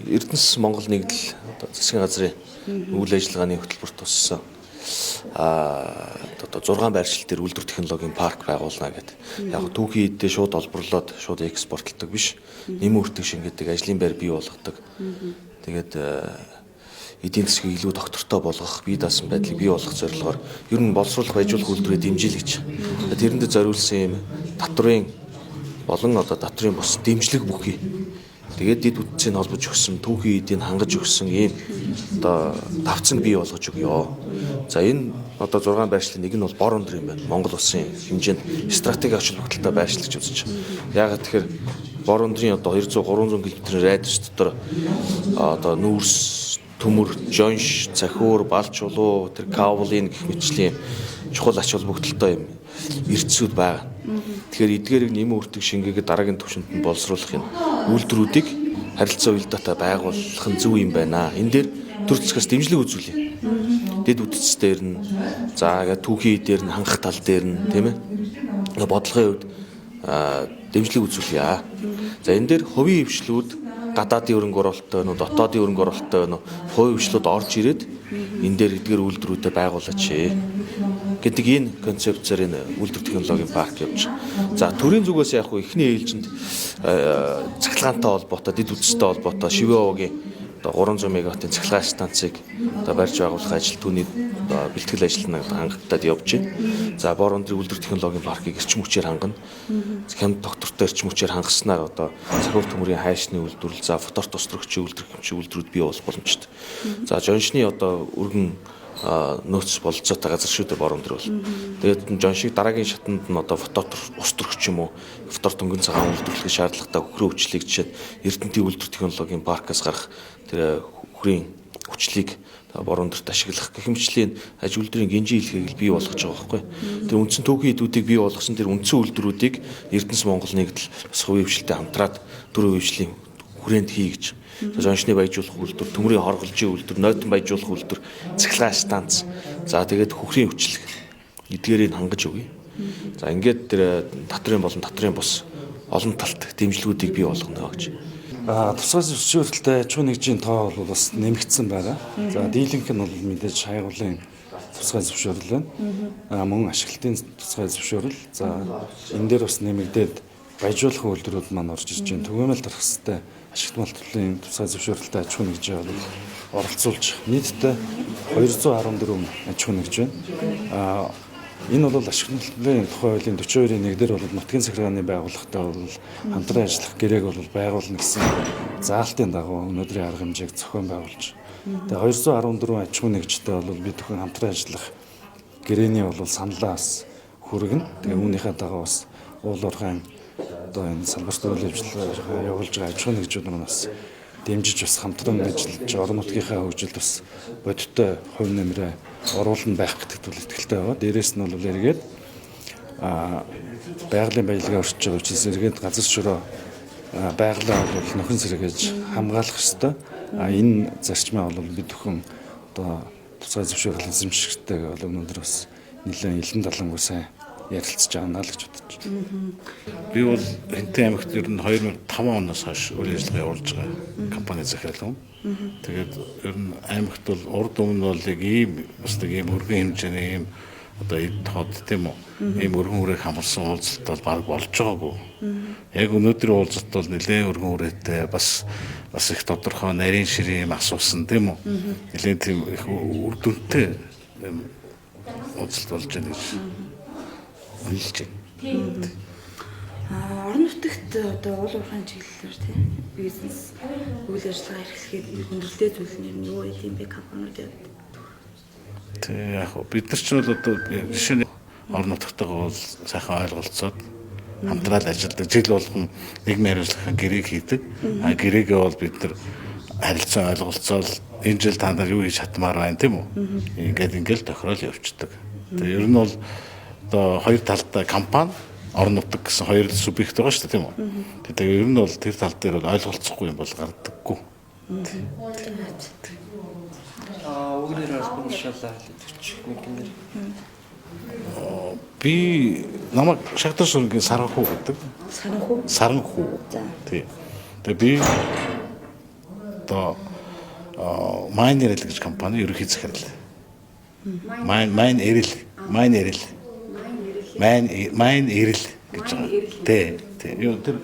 Эрдэнэс Монгол нэгдэл засгийн газрын үйл ажиллагааны хөтөлбөрт туссан одоо 6 байршил дээр үйлдвэр технологийн парк байгуулна гэдэг. Яг түүхийн эддээ шууд олборлоод шууд экспортлдог биш. Нэмэн үртэг шингээдэг, ажлын байр бий болгодог. Тэгээд эдийн засгийг илүү доктортой болгох, бие даасан байдлыг бий болгох зорилгоор ер нь боловсруулах, баяжуулах үйлдвэрээ дэмжиж. Тэрэнд зориулсан юм татврын болон одоо татврын бус дэмжлэг бүхий. Тэгээд дид үтцийг холбож өгсөн, түүхийн эдийг хангаж өгсөн ийм одоо давцанг бий болгож өгье. За энэ одоо 6 байршлын нэг нь бол бор өндөр юм байна. Монгол улсын хэмжээнд стратеги ач холбогдолтой байршил гэж үзэж байна. Яагаад тэгэхээр бор өндрийн одоо 200-300 км радиус дотор одоо нүүрс, төмөр, жонш, цахиур, балч улуу, тэр кабелын гэх мэтчлийн чухал ач холбогдолтой юм эрдэсүүд байгаа. Тэгэхээр эдгээрийг нэмэн үртэг шингээгээд дараагийн түвшинд нь боловсруулах юм үйлдвэрүүдийг харилцаа уялдаатай байгуулах нь зөв юм байна. Энэ дээр төр засгаас дэмжлэг үзүүлье. Дэд үтц дээр нь за түүхийн дээр нь хангах тал дээр нь тийм ээ. Бодлогын хувьд дэмжлэг үзүүлье. За энэ дээр хувийн хвшлүүд гадаадын хөрөнгө оруулалттай байна уу, дотоодын хөрөнгө оруулалттай байна уу, хувийн хвшлүүд орж ирээд энэ дээр эдгээр үйлдвэрүүдэд байгуулаач гэдэг энэ концепцээр энэ үйлдвэр технологийн парк явж. За төрийн зүгээс яг хөө эхний ээлжинд цахилгаантай холбоотой, дид үтцтэй холбоотой ШВО-гийн одоо 300 мегаваттын цахилгаан станцыг одоо барьж байгуулах ажил түүний бэлтгэл ажил хангалттай явж байна. За бор өндрийн үйлдвэр технологийн паркийг эрчим хүчээр хангана. Хямд доктортой эрчим хүчээр хангаснаар одоо цахиур төмөрийн хайшны үйлдвэрлэл, за фотор тусрагчийн үйлдвэрүүд бий болох боломжтой. За жоншны одоо өргөн нөөц бололцоотой газар шүү дээ бор өндөр бол. Тэгээд жоншиг дараагийн шатанд нь одоо фотор ус төрөгч юм уу, фотор төнгөн цагаан үйлдвэрлэх шаардлагатай хөхрөө хүчлийг жишээд Эрдэнэтийн үйлдвэр технологийн паркаас гарах тэр хөхрийн хүчлийг бор өндөрт ашиглах гэх мэтчлийн аж үйлдвэрийн гинжин хэлхийг бий болгож байгаа байхгүй. Тэр үндсэн түүхийн эдүүдийг бий болгосон тэр үндсэн үйлдвэрүүдийг Эрдэнэс Монгол нэгдэл бас хувийн хвшилтэй хамтраад дөрөв хвшлийн хүрээнд хий гэж. Жоншны баяжуулах үйлдвэр, төмрийн хорголжийн үйлдвэр, нойтон баяжуулах үйлдвэр, цахилгаан станц. За тэгээд хөхрийн хүчлэг эдгээрийг хангаж өгье. За ингээд тэр татврын болон татврын бус олон талт дэмжлэгүүдийг бий болгоно гэж. Тусгай зөвшөөрлөлтөй аж ахуйн нэгжийн тоо бол бас нэмэгдсэн байна. За дийлэнх нь бол мэдээж хайгуулын тусгай зөвшөөрөл байна. Мөн ашиглалтын тусгай зөвшөөрөл. За энэ дээр бас нэмэгдээд баяжуулах үйлдвэрүүд маань орж ирж байна. Түгээмэл тарах хэвээр ашигт малтлалын тусгай зөвшөөрөлтөй аж ахуйн нэгжээ бол оролцуулж нийтдээ 214 аж ахуйн нэгж байна. Энэ бол ашигт малтлалын тухай хуулийн 42-ийн 1 дээр бол нутгийн захиргааны байгууллагатай бол хамтран ажиллах гэрээг бол байгуулна гэсэн заалтын дагуу өнөөдрийн арга хэмжээг зохион байгуулж. Тэгээ 214 аж ахуйн нэгжтэй бол бид бүхэн хамтран ажиллах гэрээний бол саналаас хүргэн. Тэгээ үүнийхээ дагуу бас уул уурхайн одоо энэ салбарт үйл ажиллагаа явуулж байгаа аж ахуйн нэгжүүд манаас дэмжиж бас хамтран ажиллаж орон нутгийнхаа хөгжилд бас бодиттой хувь нэмрээ оруулна байх гэдэгт бол итгэлтэй байгаа. Дээрээс нь бол эргээд байгалийн баялагаа өрчиж байгаа учраас эргээд газар шороо байгалаа бол нөхөн сэргээж хамгаалах ёстой. Энэ зарчмаа бол бид бүхэн одоо тусгай зөвшөөрөл эзэмшигчтэй бол өнөөдөр бас нэлээд илэн далангуй сайн ярилцж байгаа л гэж бодож байна. Би бол Хэнтэй аймагт ер нь 2005 оноос хойш үйл ажиллагаа явуулж байгаа компани захиалсан. Тэгээд ер нь аймагт бол урд өмнө бол яг ийм бас нэг ийм өргөн хэмжээний ийм одоо эд тод тийм үү ийм өргөн үрийг хамарсан уулзалт бол баг болж байгаагүй. Яг өнөөдрийн уулзалт бол нэлээд өргөн үрээтэй бас их тодорхой нарийн ширээ юм асуусан тийм үү. Нэлээд тийм их үр дүнтэй уулзалт болж байна гэж хэлж байна. Орон нутагт одоо уул уурхайн чиглэлээр тийм бизнес үйл ажиллагаа эрхлэхэд хүндрэлтэй зүйл нь юу юм бэ компаниудад? Тэг яг бид нар ч бол одоо жишээ нь орон нутгатайгаа бол сайхан ойлголцоод хамтраад ажилладаг. Жил болгон нийгмийн хариуцлагын гэрээг хийдэг. Гэрээгээ бол бид нар харилцан ойлголцоод энэ жил та нар юу хийж чадмаар байна тийм үү? Ингээд тохирол явцдаг. Тэгээ ер нь бол одоо хоёр талтай компани орон нутаг гэсэн хоёр субъект байгаа шүү дээ тийм үү. Тэгээ ер нь бол тэр тал дээр бол ойлголцохгүй юм бол гардаггүй. Өөрөөр хэлбэл мэднээр. Би намайг Шагтар шүргийн Саранхуу гэдэг. Саранхуу. Саранхуу. Тий. Тэгээ би одоо Mine Eril гэж компани ерөнхий захирал. Mine Eril гэж байгаа. Тий. Юу тэр